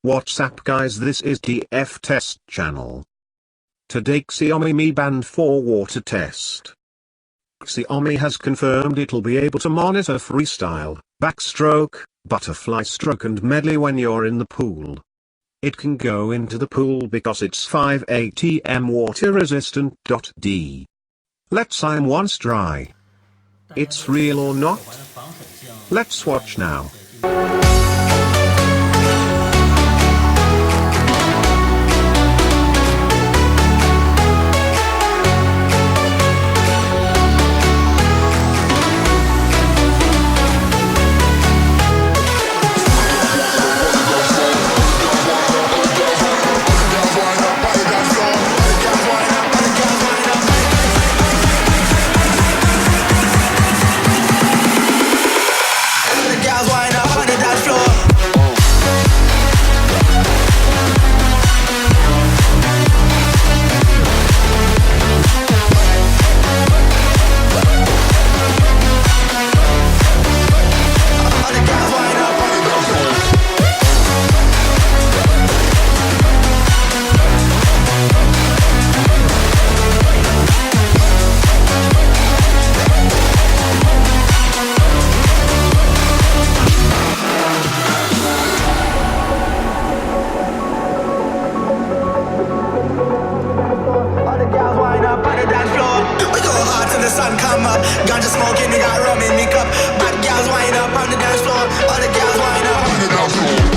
What's up guys, this is TF Test Channel. Today Xiaomi Mi Band 4 water test. Xiaomi has confirmed it'll be able to monitor freestyle, backstroke, butterfly stroke and medley when you're in the pool. It can go into the pool because it's 5 atm water resistant. Let's I'm once dry. It's real or not? Let's watch now. The sun come up, ganja smoking, we got rum in me cup. Bad girls wind up on the dance floor. All the girls wind up on the dance floor.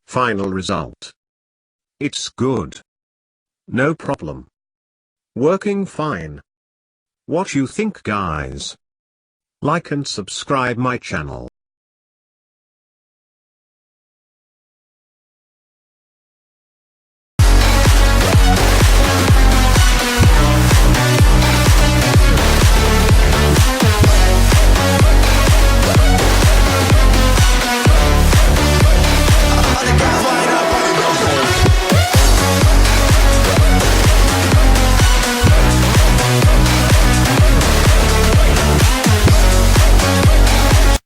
Final result. It's good. No problem. Working fine. What you think guys? Like and subscribe my channel.